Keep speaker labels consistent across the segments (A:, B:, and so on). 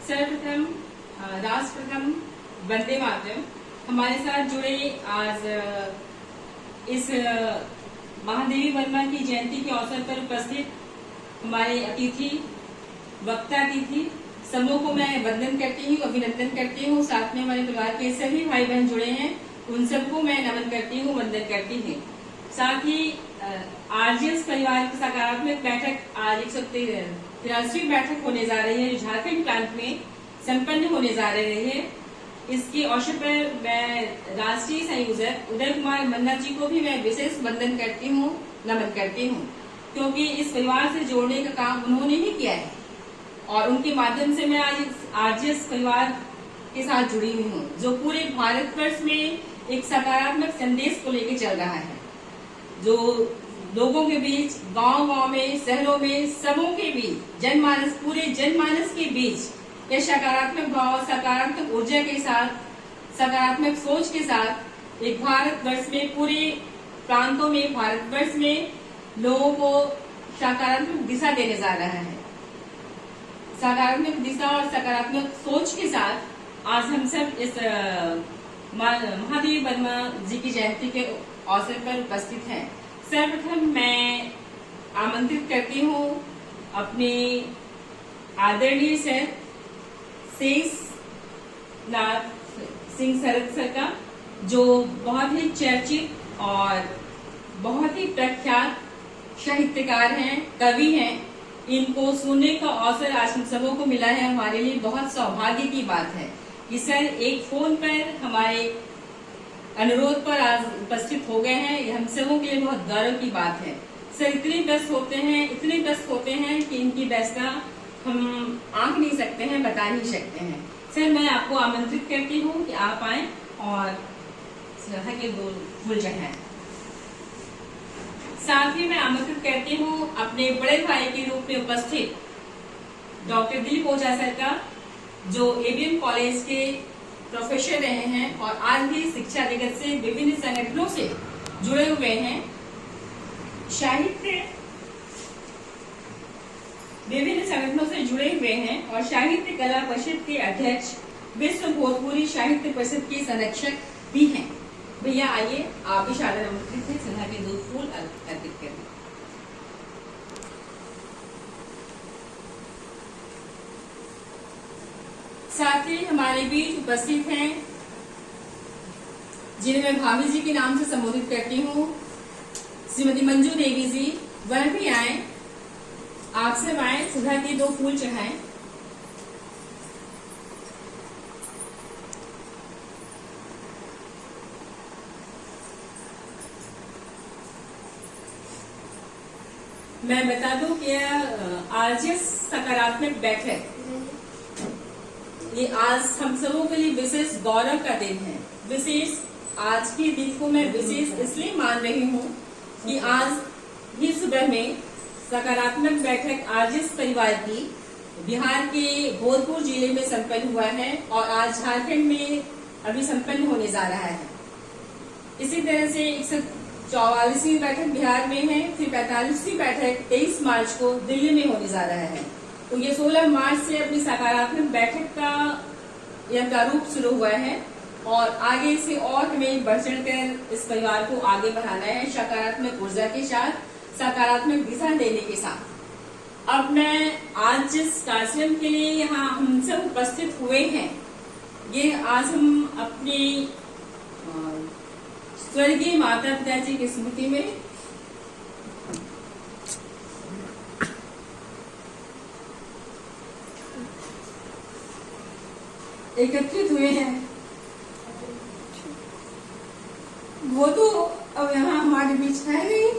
A: सर्वप्रथम राष्ट्रप्रथम वंदे मातरम। हमारे साथ जुड़े आज इस महादेवी वर्मा की जयंती के अवसर पर उपस्थित हमारे अतिथि वक्ता अतिथि समूह को मैं वंदन करती हूँ, अभिनंदन करती हूँ। साथ में हमारे परिवार के सभी भाई बहन जुड़े हैं, उन सबको मैं नमन करती हूँ, वंदन करती हूँ। साथ ही आरजेएस परिवार की सकारात्मक बैठक आज 183वीं बैठक होने जा रही है, जो झारखंड प्रांत में संपन्न होने जा रही है। इसके अवसर पर मैं राष्ट्रीय संयोजक उदय कुमार मन्ना जी को भी मैं विशेष वंदन करती हूँ, नमन करती हूँ, क्योंकि इस परिवार से जोड़ने का काम उन्होंने ही किया है और उनके माध्यम से मैं आज आरजेएस परिवार के साथ जुड़ी हुई हूँ, जो पूरे भारतवर्ष में एक सकारात्मक संदेश को लेकर चल रहा है, जो लोगों के बीच, गांव-गांव में, शहरों में, सबों के बीच, जनमानस, पूरे जनमानस के बीच यह सकारात्मक भाव, सकारात्मक ऊर्जा के साथ, सकारात्मक सोच के साथ एक भारतवर्ष में, पूरे प्रांतों में, भारतवर्ष में लोगों को सकारात्मक दिशा देने जा रहा है। सकारात्मक दिशा और सकारात्मक सोच के साथ आज हम सब इस महादेवी वर्मा जी की जयंती के अवसर पर उपस्थित हैं। सर्वप्रथम मैं आमंत्रित करती हूँ अपने आदरणीय सर शेष नाथ सिंह शरद सर का, जो बहुत ही चर्चित और बहुत ही प्रख्यात साहित्यकार हैं, कवि हैं। इनको सुनने का अवसर आज हम सबों को मिला है। हमारे लिए बहुत सौभाग्य की बात है कि सर एक फोन पर हमारे अनुरोध पर आज उपस्थित हो गए हैं। ये हम सबों के लिए बहुत गौरव की बात है। सर इतने व्यस्त होते हैं कि इनकी व्यस्तता हम आंक नहीं सकते हैं, बता नहीं सकते हैं। सर मैं आपको आमंत्रित करती हूँ कि आप आए और के फूल चढ़ाएं। साथ ही मैं आमंत्रित करती हूँ अपने बड़े भाई के रूप में उपस्थित डॉक्टर दिलीप ओझा सर का, जो एबीएम कॉलेज के प्रोफेसर रहे हैं और आज भी शिक्षा जगत से विभिन्न संगठनों से जुड़े हुए हैं। विभिन्न संगठनों से जुड़े हुए हैं और साहित्य कला परिषद के अध्यक्ष, विश्व भोजपुरी साहित्य परिषद के संरक्षक भी हैं। भैया आइए, आप भी शारदा आमंत्रित से सन्हा के 2 फूल अर्पित करें। साथ ही हमारे बीच उपस्थित हैं, जिन्हें मैं भाभी जी के नाम से संबोधित करती हूँ, श्रीमती मंजू देवी जी। वह भी आए, आप सब आए, सुधा के 2 फूल चढ़ाएं। मैं बता दूं कि आरजेएस सकारात्मक बैठक ये आज हम सबों के लिए विशेष गौरव का दिन है। विशेष आज के दिन को मैं विशेष इसलिए मान रही हूँ कि आज ही सुबह में सकारात्मक बैठक आरजेएस परिवार की बिहार के भोजपुर जिले में संपन्न हुआ है और आज झारखंड में अभी संपन्न होने जा रहा है। इसी तरह से 144वीं बैठक बिहार में है, फिर 45वीं बैठक 23 मार्च को दिल्ली में होने जा रहा है। तो ये 16 मार्च से अपनी सकारात्मक बैठक का यह प्रारूप शुरू हुआ है और आगे से और हमें बढ़ चढ़कर इस परिवार को आगे बढ़ाना है, सकारात्मक ऊर्जा के साथ, सकारात्मक दिशा देने के साथ। अब मैं आज जिस कार्यक्रम के लिए यहाँ हम सब उपस्थित हुए हैं, ये आज हम अपनी स्वर्गीय माता पिता जी की स्मृति में एकत्रित हुए हैं। वो तो अब यहाँ हमारे बीच है नहीं,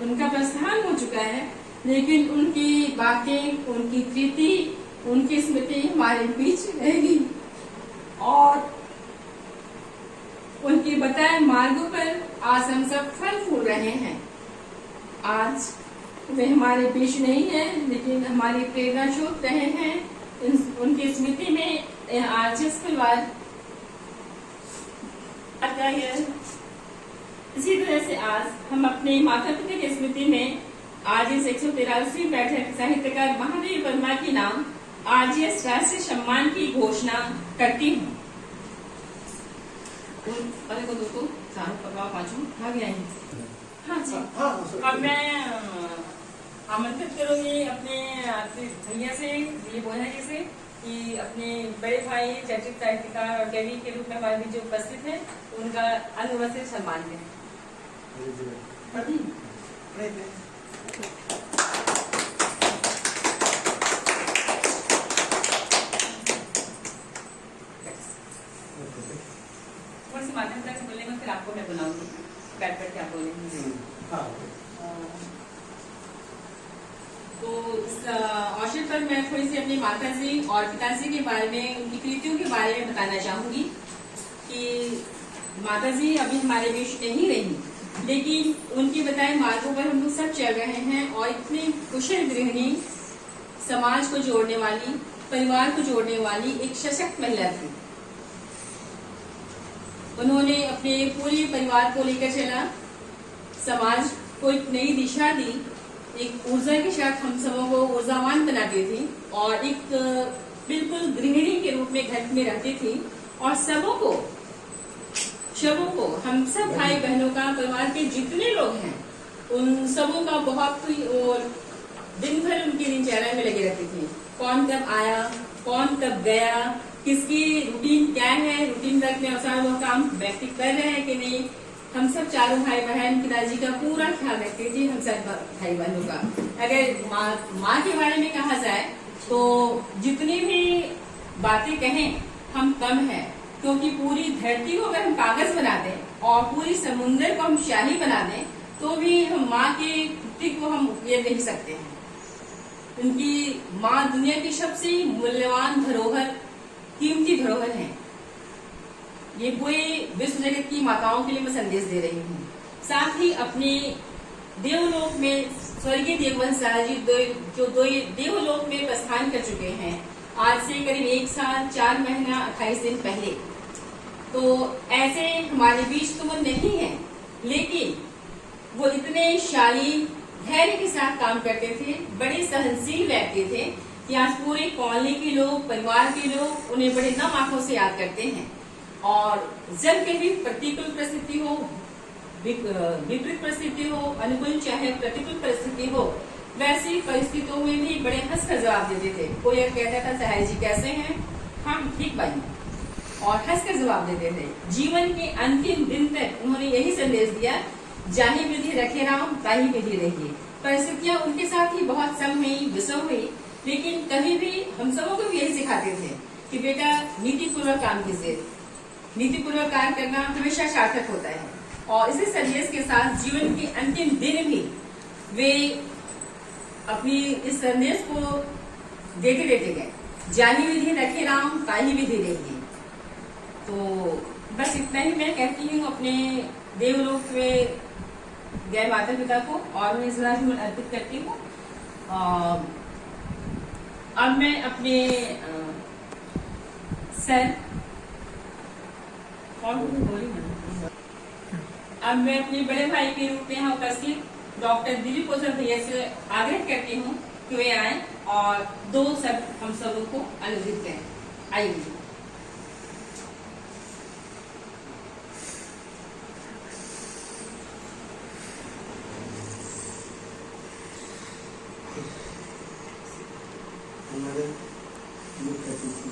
A: उनका प्रस्थान हो चुका है, लेकिन उनकी बातें, उनकी कृति, उनकी स्मृति हमारे बीच रहेगी और उनके बताए मार्गों पर आज हम सब फल फूल रहे हैं। आज वे हमारे बीच नहीं है, लेकिन हमारी प्रेरणा स्रोत रहे हैं। उनकी स्मृति में आरजेएस परिवार इसी तरह से आज हम अपने माता पिता की स्मृति में आज इस 143वीं बैठक साहित्यकार महादेवी वर्मा के नाम आरजीएस राष्ट्रीय सम्मान की घोषणा करती हूँ। अरे को दोस्तों सारू पकड़ाओ पाँचों आ गया है। हाँ जी, अब मैं आमंत्रित करूंगी अपने भैया से, ये बोला जैसे कि अपने बड़े भाई चर्चित साहित्यकार और कवि के रूप में हमारे बीच जो उपस्थित है उनका अनुरोध से सम्मान करें। थोड़ी सी माध्यम तक बोलेंगे फिर आपको मैं बुलाऊंगी, बैठ क्या बोलेंगे। तो इस अवसर पर मैं थोड़ी सी अपनी माता जी और पिताजी के बारे में, उनकी कृतियों के बारे में बताना चाहूंगी कि माता जी अभी हमारे बीच नहीं रही, लेकिन उनके बताए मार्गों पर हम लोग सब चल रहे हैं और इतनी कुशल गृहिणी, समाज को जोड़ने वाली, परिवार को जोड़ने वाली एक सशक्त महिला थी। उन्होंने अपने पूरे परिवार को लेकर चला, समाज को एक नई दिशा दी, एक ऊर्जा के साथ हम सबों को ऊर्जावान बनाती थी और एक बिल्कुल गृहिणी के रूप में घर में रहती थी और सबों को हम सब भाई बहनों का, परिवार के जितने लोग हैं उन सबों का बहुत ही, और दिन भर उनकी दिनचर्या में लगे रहती थी। कौन कब आया, कौन कब गया, किसकी रूटीन क्या है, रूटीन रखने अनुसार वो काम व्यक्ति कर रहे हैं कि नहीं। हम सब चारों भाई बहन पिताजी का पूरा ख्याल रखते थे, हम सब भाई बहनों का। अगर माँ के बारे में कहा जाए तो जितनी भी बातें कहें हम कम है, क्योंकि पूरी धरती को अगर हम कागज बना दें और पूरी समुद्र को हम शाही बना दें तो भी हम माँ के कृति को हम उपयोग नहीं सकते हैं। उनकी माँ दुनिया की सबसे मूल्यवान धरोहर, कीमती धरोहर है। ये पूरे विश्व जगत की माताओं के लिए मैं संदेश दे रही हूँ। साथ ही अपने देवलोक में स्वर्गीय देववंश जी जो देवलोक में प्रस्थान कर चुके हैं आज से करीब 1 साल 4 महीना 28 दिन पहले। तो ऐसे हमारे बीच तो वो नहीं है, लेकिन वो इतने शालीन धैर्य के साथ काम करते थे, बड़े सहनशील व्यक्ति थे कि आज पूरे कॉलोनी के लोग, परिवार के लोग उन्हें बड़े नम आंखों से याद करते हैं। और जब कभी प्रतिकूल परिस्थिति हो, विपरीत परिस्थिति हो, अनुकूल चाहे प्रतिकूल परिस्थिति हो, वैसी परिस्थितियों में भी बड़े हंसकर जवाब देते थे। कोई कहता था सहाय जी कैसे हैं, हम ठीक भाई, और हंसकर जवाब देते थे। जीवन के अंतिम दिन तक उन्होंने यही संदेश दिया, जाहि विधि रखे राम ताहि विधि रहिए। परिस्थितियां उनके साथ ही बहुत सम हुई, विषम हुई, लेकिन कभी भी हम सबों को भी यही सिखाते थे कि बेटा नीतिपूर्वक काम कीजिए, नीतिपूर्वक कार्य करना हमेशा सार्थक होता है। और इसी संदेश के साथ जीवन के अंतिम दिन भी वे अपनी इस संदेश को देते गए, जाहि विधि रखे राम ताहि विधि रहिए। तो बस इतना ही मैं कहती हूँ अपने देवलोक में गए माता पिता को, और उन्हें श्रद्धांजलि अर्पित करती हूँ। अब मैं अपने सर अब मैं अपने बड़े भाई के रूप में यहाँ उपस्थित डॉक्टर दिलीप ओझा भैया से आग्रह करती हूँ कि वे आए और 2 शब्द हम सबों को अनुरोध करें। आइए।
B: हमारे मुख्य अतिथि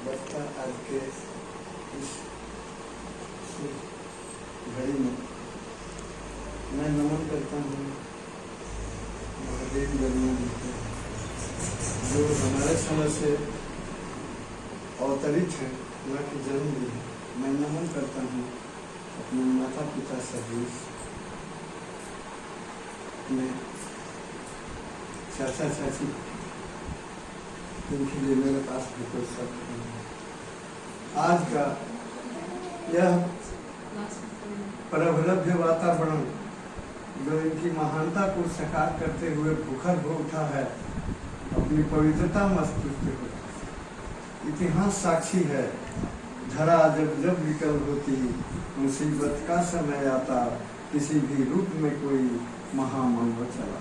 B: बच्चा आज के इस घड़ी में मैं नमन करता हूँ महादेवी वर्मा जी को, जो हमारे समय से अवतरित है, माँ की जन्म दी है। मैं नमन करता हूँ अपने माता पिता सदीश में चाचा चाची, उनके लिए मेरे पास भी कोई शब्द नहीं है। आज का यह परभलभ्य वातावरण जो इनकी महानता को साकार करते हुए भूखर हो उठा है, अपनी पवित्रता मस्तूर हो, इतिहास साक्षी है धरा जब जब विकल होती, मुसीबत का समय आता, किसी भी रूप में कोई महामंगल चला।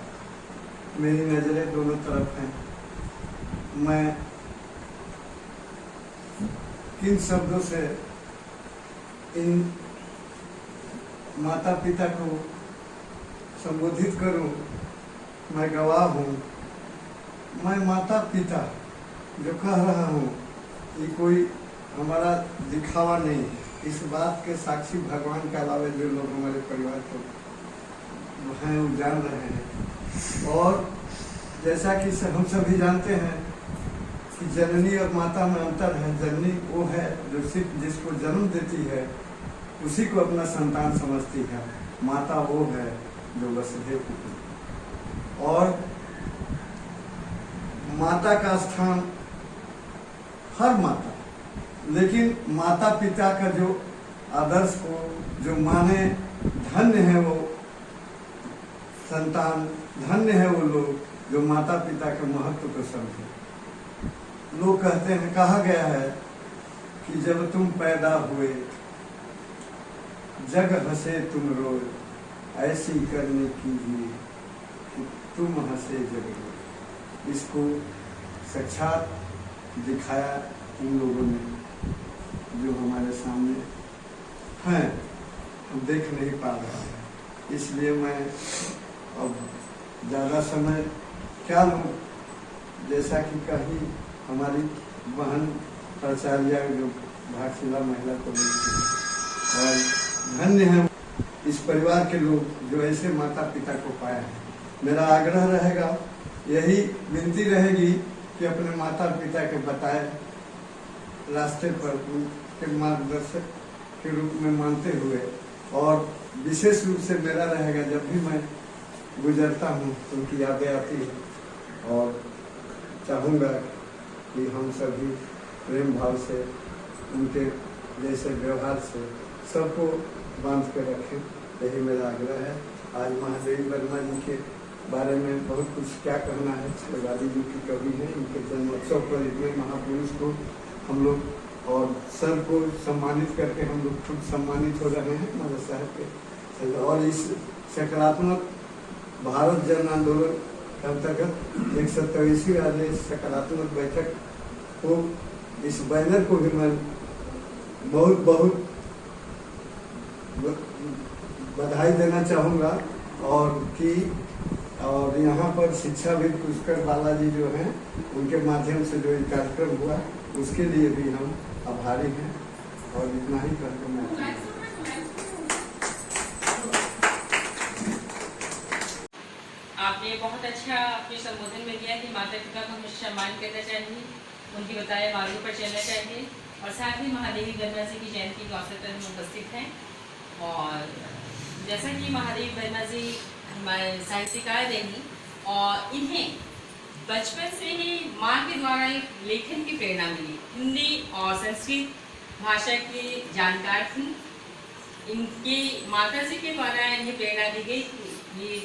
B: मेरी नजरें दोनों तरफ हैं। मैं किन शब्दों से इन माता पिता को संबोधित करूं, मैं गवाह हूं। मैं माता पिता जो कह रहा हूं, ये कोई हमारा दिखावा नहीं। इस बात के साक्षी भगवान के अलावा जो लोग हमारे परिवार को हैं वो जान रहे हैं। और जैसा कि हम सभी जानते हैं कि जननी और माता में अंतर है। जननी वो है जो सिर्फ जिसको जन्म देती है उसी को अपना संतान समझती है। माता वो है जो वसुदेव कुटुंब। और माता का स्थान हर माता, लेकिन माता पिता का जो आदर्श को जो माने, धन्य है वो संतान, धन्य है वो लोग जो माता पिता के महत्व को समझे। लोग कहते हैं, कहा गया है कि जब तुम पैदा हुए जग हंसे तुम रोए, ऐसी करने कीजिए कि तुम हंसे जग रोए। इसको साक्षात दिखाया उन लोगों ने जो हमारे सामने हैं, हम देख नहीं पा रहे हैं। इसलिए मैं अब ज़्यादा समय क्या लूँ, जैसा कि कहीं हमारी बहन प्राचार्य जो भागशिला महिला कॉलेज की, और धन्य है इस परिवार के लोग जो ऐसे माता पिता को पाए हैं। मेरा आग्रह रहेगा, यही विनती रहेगी कि अपने माता पिता के बताए रास्ते पर उनके मार्गदर्शक के रूप में मानते हुए, और विशेष रूप से मेरा रहेगा जब भी मैं गुजरता हूँ तो उनकी यादें आती हैं। और चाहूँगा कि हम सभी प्रेम भाव से उनके जैसे व्यवहार से सबको बांध के रखें, यही मेरा आग्रह है। आज महादेवी वर्मा जी के बारे में बहुत कुछ क्या कहना है। शिवाजी जी की कवि हैं, इनके जन्मोत्सव पर इतने महापुरुष को हम लोग और सर को सम्मानित करके हम लोग खुद सम्मानित हो रहे हैं हमारे शहर के। और इस सकारात्मक भारत जन आंदोलन के अंतर्गत 127वीं आज सकारात्मक बैठक को, इस बैनर को भी मैं बहुत बहुत बधाई देना चाहूँगा। और यहाँ पर शिक्षाविद पुष्कर बालाजी जो हैं, उनके माध्यम से जो ये कार्यक्रम हुआ उसके लिए भी हम आभारी हैं। और इतना ही करके मैं
A: आपने बहुत अच्छा अपने संबोधन में दिया कि माता पिता को हमें सम्मान करना चाहिए, उनके बताए मार्गों पर चलना चाहिए। और साथ ही महादेवी वर्मा जी की जयंती के अवसर पर हम उपस्थित हैं। और जैसा कि महादेवी वर्मा जी हमारे साहित्यकार रही, और इन्हें बचपन से ही माँ के द्वारा एक लेखन की प्रेरणा मिली। हिंदी और संस्कृत भाषा की जानकार थी। इनकी माता जी के द्वारा इन्हें प्रेरणा दी गई कि ये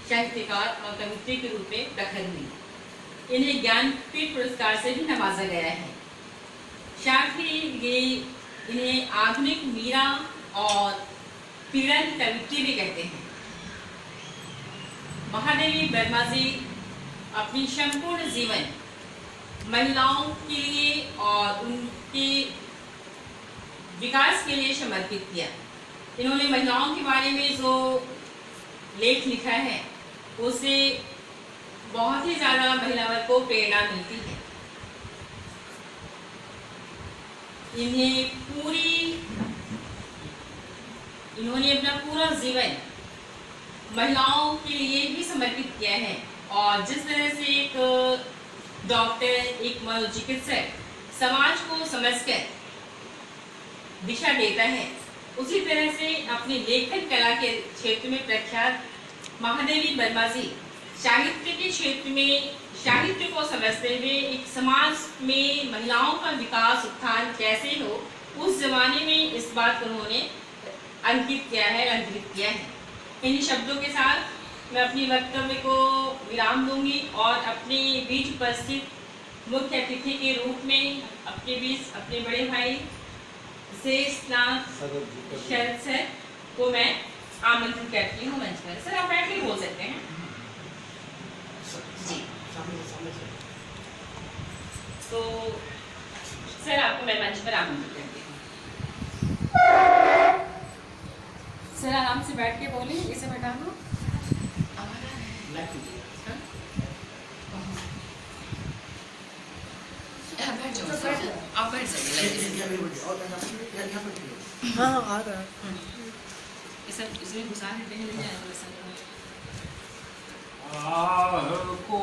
A: साहित्यकार और कवित्री के रूप में प्रखर हुई। इन्हें ज्ञानपीठ पुरस्कार से भी नवाजा गया है। साथ ही ये इन्हें आधुनिक मीरा और पीड़ा की कवित्री भी कहते हैं। महादेवी वर्मा जी अपनी संपूर्ण जीवन महिलाओं के लिए और उनके विकास के लिए समर्पित किया। इन्होंने महिलाओं के बारे में जो लेख लिखा है उससे बहुत ही ज़्यादा महिलाओं को प्रेरणा मिलती है। इन्होंने अपना पूरा जीवन महिलाओं के लिए भी समर्पित किया है। और जिस तरह से एक डॉक्टर, एक मनोचिकित्सक समाज को समझकर दिशा देता है, उसी तरह से अपने लेखन कला के क्षेत्र में प्रख्यात महादेवी वर्मा जी साहित्य के क्षेत्र में साहित्य को समझते हुए एक समाज में महिलाओं का विकास उत्थान कैसे हो, उस जमाने में इस बात को उन्होंने अंकित किया है। इन्हीं शब्दों के साथ मैं अपनी वक्तव्य को विराम दूंगी और अपने बीच उपस्थित मुख्य अतिथि के रूप में अपने बीच अपने बड़े भाई से स्नातक शरद सर को मैं आमंत्रित करती हूँ मंच पर। सर आप बैठ के बोल सकते हैं जी। तो सर आपको मैं मंच पर आमंत्रित करती हूँ। सर आराम से बैठ के बोले, इसे बैठा दो। आप बैठ सकते।
C: हाँ आ रहा है।
A: इसमें घुसा है पहले जाएगा सर।
D: आह को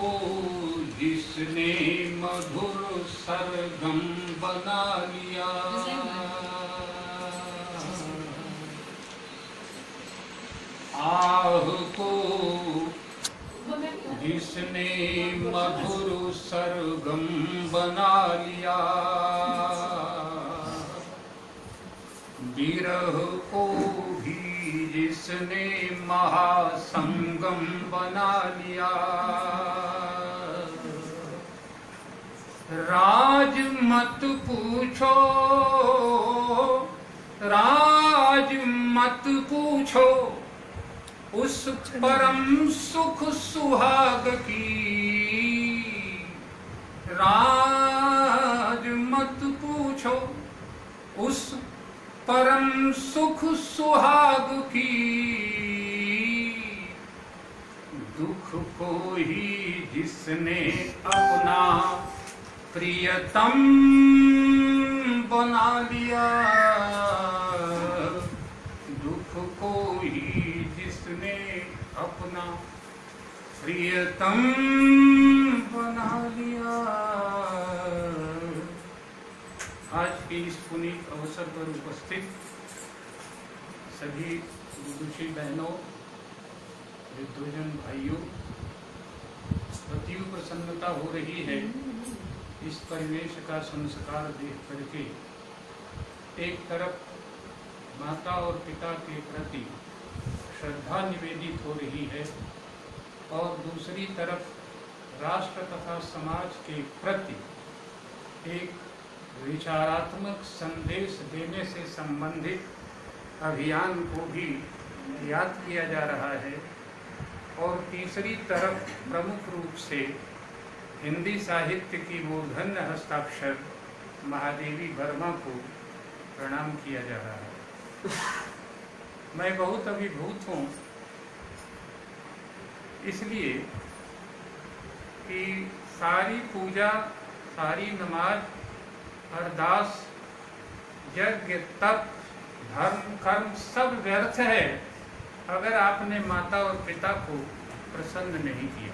D: जिसने मधुर सरगम बना लिया, आह को जिसने मधुर सरगम बना लिया, विरह को भी जिसने महासंगम बना लिया, राज मत पूछो, राज मत पूछो उस परम सुख सुहाग की, राज मत पूछो उस परम सुख सुहाग की, दुख को ही जिसने अपना प्रियतम बना लिया, दुख को ही जिसने अपना प्रियतम बना लिया। आज के इस पुनीत अवसर पर उपस्थित सभी विदुषी बहनों, विद्वजन भाइयों, अतीव प्रसन्नता हो रही है इस परिवेश का संस्कार देख करके। एक तरफ माता और पिता के प्रति श्रद्धा निवेदित हो रही है और दूसरी तरफ राष्ट्र तथा समाज के प्रति एक विचारात्मक संदेश देने से संबंधित अभियान को भी याद किया जा रहा है। और तीसरी तरफ प्रमुख रूप से हिंदी साहित्य की मूर्धन्य हस्ताक्षर महादेवी वर्मा को प्रणाम किया जा रहा है। मैं बहुत अभिभूत हूँ इसलिए कि सारी पूजा, सारी नमाज, अरदास, यज्ञ, तप, धर्म, कर्म सब व्यर्थ है अगर आपने माता और पिता को प्रसन्न नहीं किया।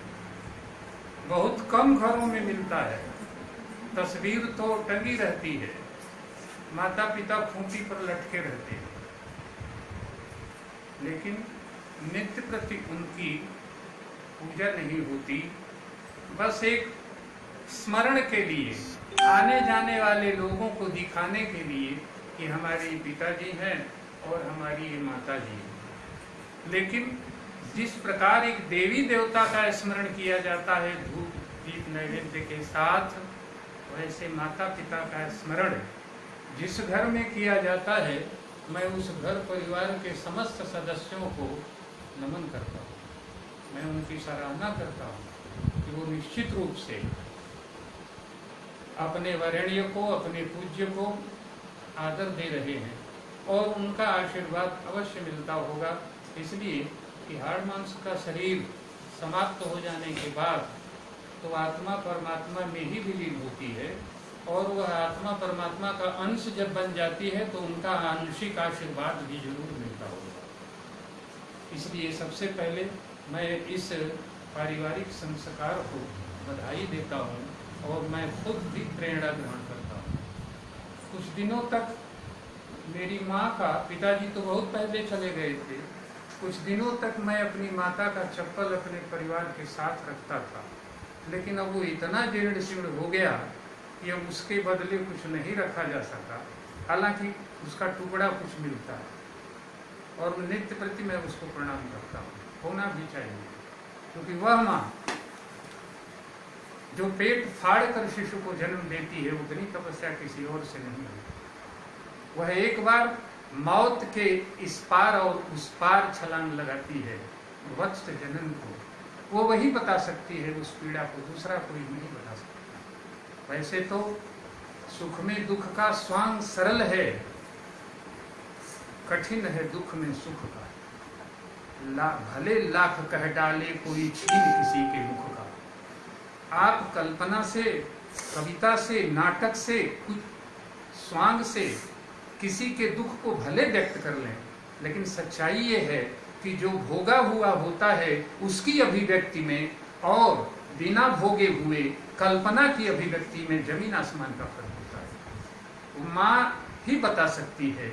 D: बहुत कम घरों में मिलता है, तस्वीर तो टंगी रहती है, माता पिता खूंटी पर लटके रहते हैं, लेकिन नित्य प्रति उनकी पूजा नहीं होती। बस एक स्मरण के लिए, आने जाने वाले लोगों को दिखाने के लिए कि हमारे पिताजी हैं और हमारी ये माता जी हैं। लेकिन जिस प्रकार एक देवी देवता का स्मरण किया जाता है धूप दीप नैवेद्य के साथ, वैसे माता पिता का स्मरण जिस घर में किया जाता है, मैं उस घर परिवार के समस्त सदस्यों को नमन करता हूँ। मैं उनकी सराहना करता हूँ कि वो निश्चित रूप से अपने वरेण्य को, अपने पूज्य को आदर दे रहे हैं और उनका आशीर्वाद अवश्य मिलता होगा। इसलिए कि हाड़ मांस का शरीर समाप्त हो जाने के बाद तो आत्मा परमात्मा में ही विलीन होती है और वह आत्मा परमात्मा का अंश जब बन जाती है तो उनका आंशिक आशीर्वाद भी जरूर मिलता होगा। इसलिए सबसे पहले मैं इस पारिवारिक संस्कार को बधाई देता हूँ और मैं खुद भी प्रेरणा ग्रहण करता हूँ। कुछ दिनों तक मेरी माँ का, पिताजी तो बहुत पहले चले गए थे, कुछ दिनों तक मैं अपनी माता का चप्पल अपने परिवार के साथ रखता था, लेकिन अब वो इतना जीर्ण शीर्ण हो गया कि अब उसके बदले कुछ नहीं रखा जा सका। हालांकि उसका टुकड़ा कुछ मिलता है और नित्य प्रति मैं उसको प्रणाम करता हूँ। होना भी चाहिए, क्योंकि वह माँ जो पेट फाड़ कर शिशु को जन्म देती है, उतनी तपस्या किसी और से नहीं होती। वह एक बार मौत के इस पार और उस पार छलांग लगाती है वत्स जनन को, वो वही बता सकती है उस पीड़ा को, दूसरा कोई नहीं बता सकता। वैसे तो सुख में दुख का स्वांग सरल है, कठिन है दुख में सुख का। भले लाख कह डाले कोई छीन किसी के मुख का। आप कल्पना से, कविता से, नाटक से, कुछ स्वांग से किसी के दुख को भले व्यक्त कर लें, लेकिन सच्चाई ये है कि जो भोगा हुआ होता है उसकी अभिव्यक्ति में और बिना भोगे हुए कल्पना की अभिव्यक्ति में जमीन आसमान का फर्क होता है। माँ ही बता सकती है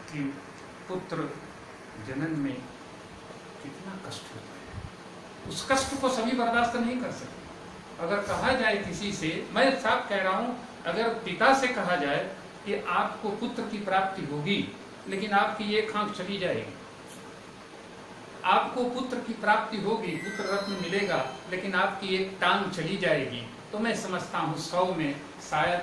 D: कि पुत्र जनन में कितना कष्ट होता है। उस कष्ट को सभी बर्दाश्त नहीं कर सकते। अगर कहा जाए किसी से, मैं साफ कह रहा हूं, अगर पिता से कहा जाए कि आपको पुत्र की प्राप्ति होगी लेकिन आपकी एक आंख चली जाएगी, आपको पुत्र की प्राप्ति होगी, पुत्र रत्न मिलेगा, लेकिन आपकी एक टांग चली जाएगी, तो मैं समझता हूँ 100 में शायद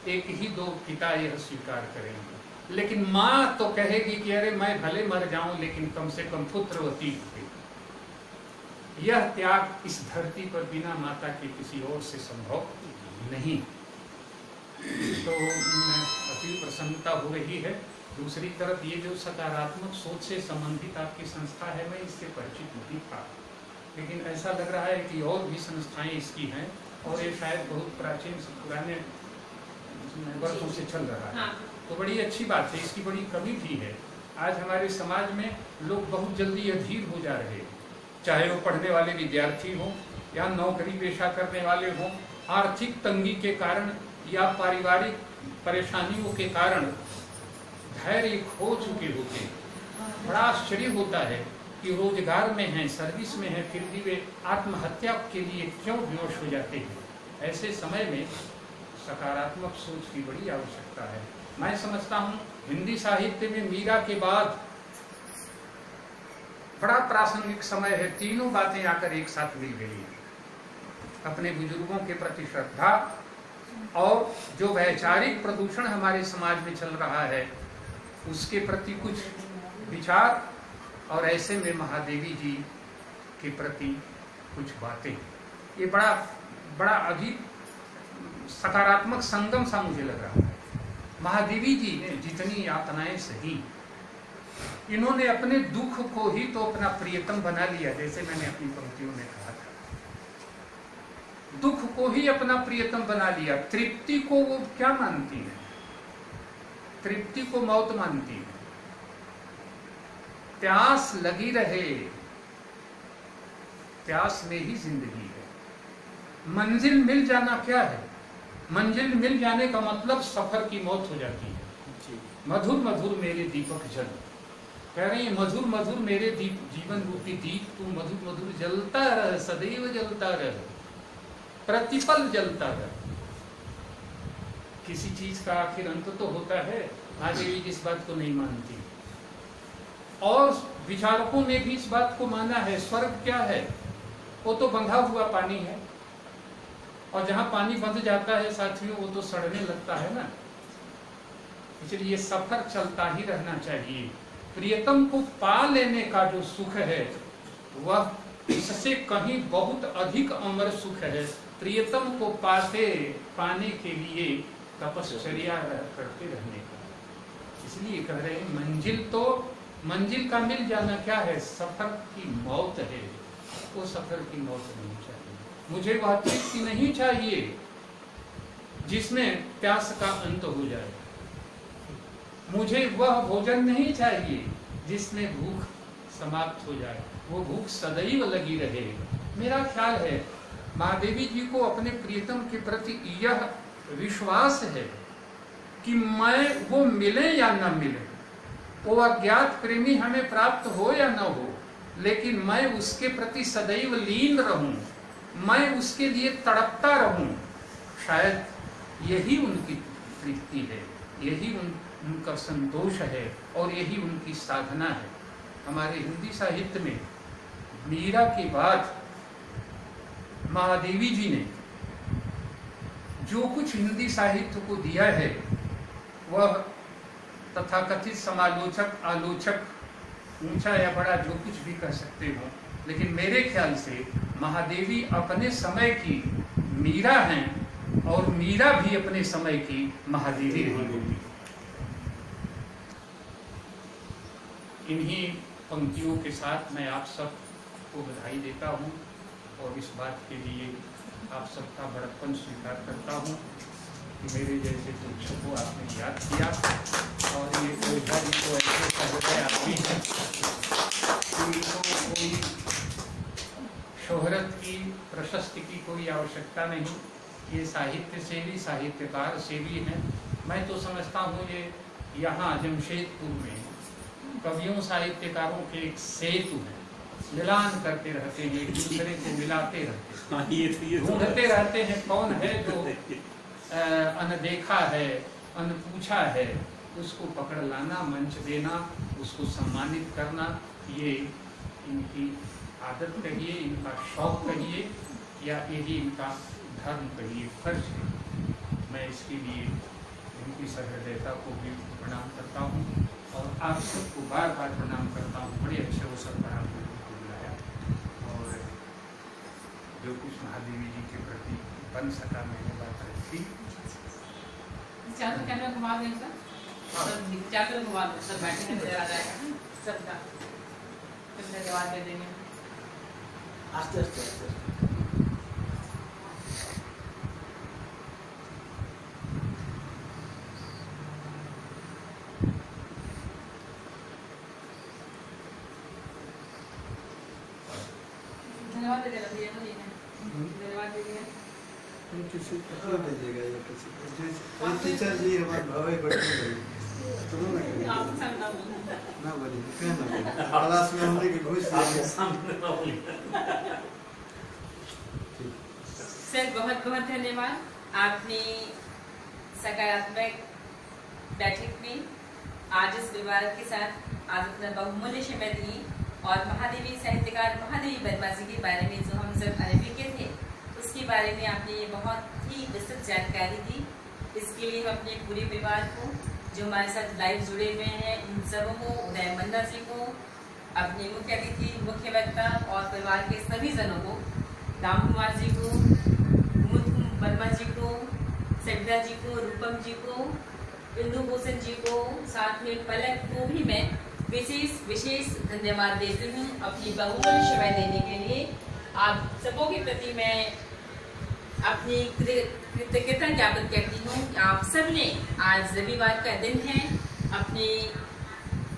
D: 1 ही 2 पिता यह स्वीकार करेंगे। लेकिन माँ तो कहेगी कि अरे मैं भले मर जाऊं लेकिन कम से कम पुत्रवती होगी। यह त्याग इस धरती पर बिना माता के किसी और से संभव नहीं। तो अति प्रसन्नता हो रही है। दूसरी तरफ ये जो सकारात्मक सोच से संबंधित आपकी संस्था है, मैं इससे परिचित नहीं था, लेकिन ऐसा लग रहा है कि और भी संस्थाएं इसकी हैं और ये शायद बहुत प्राचीन पुराने वर्षों से चल रहा है। तो बड़ी अच्छी बात है, इसकी बड़ी कमी भी है। आज हमारे समाज में लोग बहुत जल्दी अधीर हो जा रहे हैं, चाहे वो पढ़ने वाले विद्यार्थी हों या नौकरी पेशा करने वाले हों, आर्थिक तंगी के कारण या पारिवारिक परेशानियों के कारण धैर्य खो चुके होते हैं। बड़ा आश्चर्य होता है कि रोजगार में हैं, सर्विस में हैं, फिर भी वे आत्महत्या के लिए क्यों विवश हो जाते हैं। ऐसे समय में सकारात्मक सोच की बड़ी आवश्यकता है। मैं समझता हूँ हिंदी साहित्य में मीरा के बाद बड़ा प्रासंगिक समय है, तीनों बातें आकर एक साथ मिल गई हैं। अपने बुजुर्गों के प्रति श्रद्धा और जो वैचारिक प्रदूषण हमारे समाज में चल रहा है उसके प्रति कुछ विचार, और ऐसे में महादेवी जी के प्रति कुछ बातें। ये बड़ा अभी सकारात्मक संगम सा मुझे लग रहा है। महादेवी जी ने जितनी यातनाएं सही, इन्होंने अपने दुख को ही तो अपना प्रियतम बना लिया, जैसे मैंने अपनी पंक्तियों में कहा था। दुख को ही अपना प्रियतम बना लिया। तृप्ति को वो क्या मानती है? तृप्ति को मौत मानती है। प्यास लगी रहे, प्यास में ही जिंदगी है। मंजिल मिल जाना क्या है? मंजिल मिल जाने का मतलब सफर की मौत हो जाती है। मधुर मधुर मेरे दीपक जल, कह रहे हैं मधुर मधुर मेरे जीवन रूपी दीप, तू मधुर मधुर जलता रह, सदैव जलता रह, प्रतिपल जलता रह। किसी चीज का आखिर अंत तो होता है। महादेवी इस बात को नहीं मानती, और विचारकों ने भी इस बात को माना है। स्वर्ग क्या है? वो तो बंधा हुआ पानी है, और जहां पानी बंध जाता है साथियों, वो तो सड़ने लगता है ना। इसलिए सफर चलता ही रहना चाहिए। प्रियतम को पा लेने का जो सुख है वह इससे कहीं बहुत अधिक अमर सुख है। प्रियतम को पाने के लिए तपश्चर्या करते रहने का। इसलिए कह रहे हैं मंजिल का मिल जाना क्या है? सफर की मौत है। वो सफर की मौत नहीं चाहिए। मुझे वह तृप्ति नहीं चाहिए जिसमें प्यास का अंत हो जाए। मुझे वह भोजन नहीं चाहिए जिसमें भूख समाप्त हो जाए। वो भूख सदैव लगी रहे। मेरा ख्याल है महादेवी जी को अपने प्रियतम के प्रति यह विश्वास है कि मैं वो मिले या न मिले, वो अज्ञात प्रेमी हमें प्राप्त हो या न हो, लेकिन मैं उसके प्रति सदैव लीन रहूं, मैं उसके लिए तड़पता रहूं। शायद यही उनकी तृप्ति है, यही उनका संतोष है, और यही उनकी साधना है। हमारे हिंदी साहित्य में मीरा के बाद महादेवी जी ने जो कुछ हिंदी साहित्य को दिया है वह तथाकथित समालोचक, आलोचक, ऊंचा या बड़ा जो कुछ भी कह सकते हो, लेकिन मेरे ख्याल से महादेवी अपने समय की मीरा हैं और मीरा भी अपने समय की महादेवी रही होगी। इन्हीं पंक्तियों के साथ मैं आप सबको बधाई देता हूँ और इस बात के लिए आप सबका बड़प्पन स्वीकार करता हूँ कि मेरे जैसे शिक्षक को आपने याद किया और ये ओझा जी को ऐसे सहृदय आदमी है कि इनको कोई शोहरत की, प्रशस्ति की कोई आवश्यकता नहीं। ये साहित्य सेवी, साहित्यकार सेवी हैं। मैं तो समझता हूँ ये यहाँ जमशेदपुर में कवियों साहित्यकारों के एक सेतु है, मिलान करते रहते हैं, एक दूसरे को मिलाते रहते हैं, ढूंढते रहते हैं कौन है जो अनदेखा है, अनपूछा है, उसको पकड़ लाना, मंच देना, उसको सम्मानित करना, ये इनकी आदत कहिए, इनका शौक कहिए या यही इनका धर्म कहिए, फर्ज है। मैं इसके लिए इनकी सहृदयता को भी प्रणाम करता हूँ और आप सबको बार बार प्रणाम करता हूँ। बड़े अच्छे अवसर पर आप लोगों को बुलाया और जो कुछ महादेवी जी के प्रति बन सका मैंने बात रखी।
A: चादर कैमरा घुमा दें सर, चादर घुमा दें सर, बैठने नजर आ जाएगा सबका, धन्यवाद दे देंगे।
C: आस्ते आस्ते आस्ते
A: धन्यवाद दे देना भैया, धन्यवाद दे दिया।
B: किसी को दे देगा या किसी को टीचर जी हमारे भावे बैठे सुनो ना
A: आप सब ना बोलना।
B: ना बोली क्या ना बोली क्लास में हमने की घुस
C: सामने ना बोली।
A: सर बहुत बहुत धन्यवाद, आपने सकारात्मक बैठक में आज इस विवाद के साथ आज अपना बहुमूल्य समय दी और महादेवी साहित्यकार महादेवी वर्मा जी के बारे में जो हम सब अनभिज्ञ थे उसके बारे में आपने बहुत ही विस्तृत जानकारी दी। इसके लिए हम अपने पूरे परिवार को जो हमारे साथ लाइव जुड़े हुए हैं उन सबों को, उदय मंदा जी को, अपने मुख्य अतिथि, मुख्य वक्ता और परिवार के सभी जनों को, राम कुमार जी को, कुमुद वर्मा जी को, सविता जी को, रूपम जी को, इंदु भूषण जी को, साथ में पलक को भी मैं विशेष धन्यवाद देती हूँ अपनी बहुमूल्य समय देने के लिए। आप सबों के प्रति मैं अपनी कृतज्ञता ज्ञापन करती हूँ कि आप सब ने आज रविवार का दिन है, अपने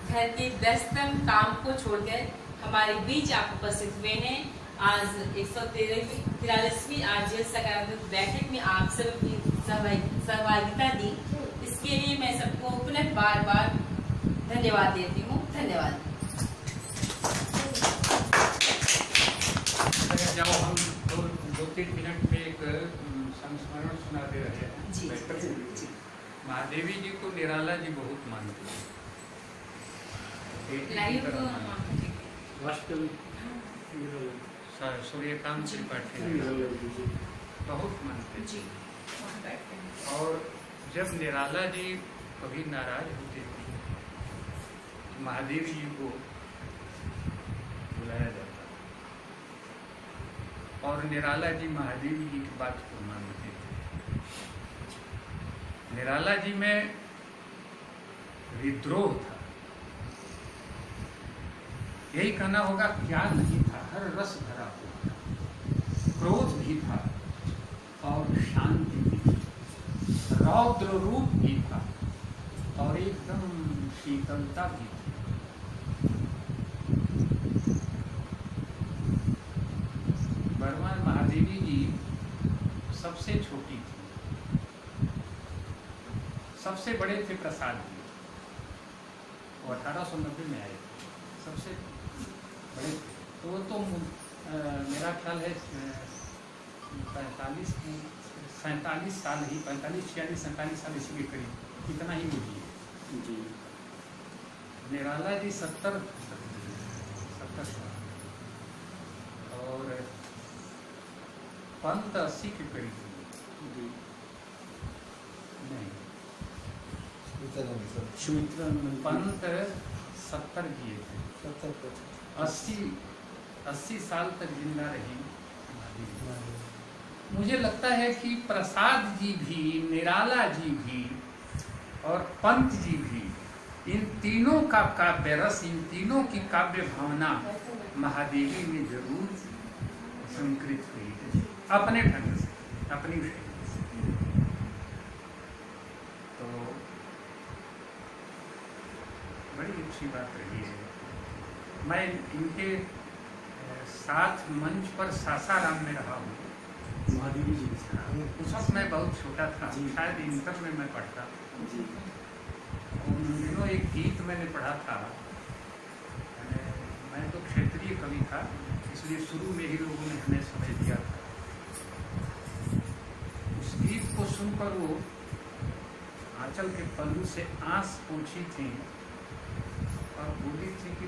A: घर के व्यस्तम काम को छोड़कर हमारे बीच आप उपस्थित हुए हैं। आज 143वीं आज सकारात्मक बैठक में आप सब की सहभागिता दी, इसके लिए मैं सबको पुनः बार बार धन्यवाद देती हूँ। धन्यवाद।
D: जाओ हम दो तीन मिनट में एक संस्मरण सुनाते रहे हैं।
A: जी,
D: जी। महादेवी जी को निराला जी बहुत मानते हैं, बेटी की
A: लाइव
D: तरह
A: को
D: मानते हैं।
C: वास्तविक
D: सूर्यकांत त्रिपाठी बहुत मानते हैं।
A: जी वहाँ बैठते हैं।
D: और जब निराला जी कभी नाराज होते थे महादेव जी को बुलाया जाता और निराला जी महादेव जी की बात को मानते थे। निराला जी में विद्रोह था, यही कहना होगा, क्या नहीं था, हर रस भरा हुआ था, क्रोध भी था और शांति भी थी, रौद्र रूप भी था और एकदम शीतलता भी थी। वर्मा महादेवी जी सबसे छोटी थी, सबसे बड़े थे प्रसाद जी, वो 1890 में आए, सबसे बड़े तो वो तो मेरा ख्याल है 47 साल ही, 45, 46, 47 साल इसी के करीब इतना ही हुई है जी। निराला जी 70 साल और पंत 80 के करीब जी। नहीं
C: सुमित्रा
D: पंत 70 किए थे, 80 साल तक जिंदा रही महादेवी जी। मुझे लगता है कि प्रसाद जी भी, निराला जी भी और पंत जी भी, इन तीनों का काव्य रस, इन तीनों की काव्य भावना महादेवी में जरूर संकृत हुई है, अपने ढंग से, अपनी शैली से। तो बड़ी अच्छी बात रही है। मैं इनके साथ मंच पर सासाराम में रहा हूँ।
C: महादेवी जी
D: उस वक्त मैं बहुत छोटा था, शायद इंटर में मैं पढ़ता। उन दिनों एक गीत मैंने पढ़ा था, मैं तो क्षेत्रीय कवि था, इसलिए शुरू में ही लोगों ने हमें समझ दिया था। उस गीत को सुनकर वो आंचल के पल्लू से आंस पोंछी थी और बोली थी कि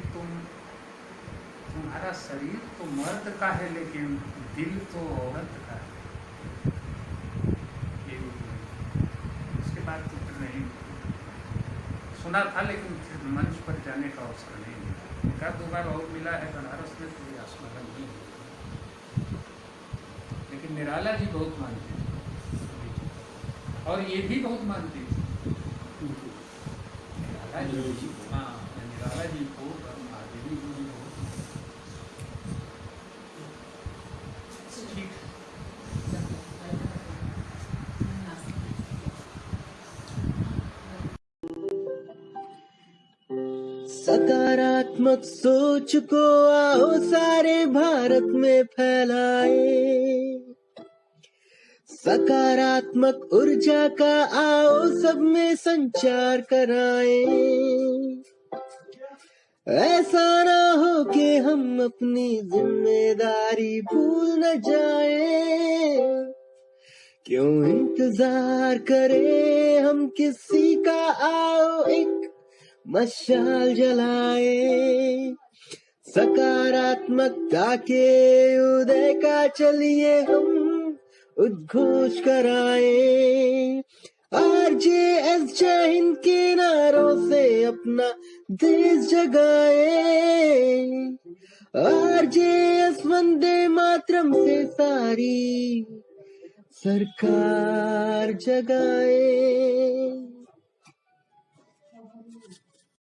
D: तुम्हारा शरीर तो मर्द का है लेकिन दिल तो औरत का है। उसके बाद तो फिर नहीं सुना था, लेकिन फिर मंच पर जाने का अवसर नहीं मिला। एक आध 2 बार और मिला है बनारस में, तो ये स्मरण नहीं है। लेकिन निराला जी बहुत मानते थे और ये भी बहुत मानते थे निराला जी। हाँ, निराला जी को महादेवी जी भी बहुत ठीक।
E: सकारात्मक सोच को आओ सारे भारत में फैलाए, सकारात्मक ऊर्जा का आओ सब में संचार कराए। ऐसा ना हो कि हम अपनी जिम्मेदारी भूल न जाए। क्यों इंतजार करें हम किसी का, आओ एक मशाल जलाए। सकारात्मकता के उदय का चलिए हम उद्घोष कराए। RJS जय हिंद के नारों से अपना देश जगाए। RJS वंदे मातरम से सारी सरकार जगाए।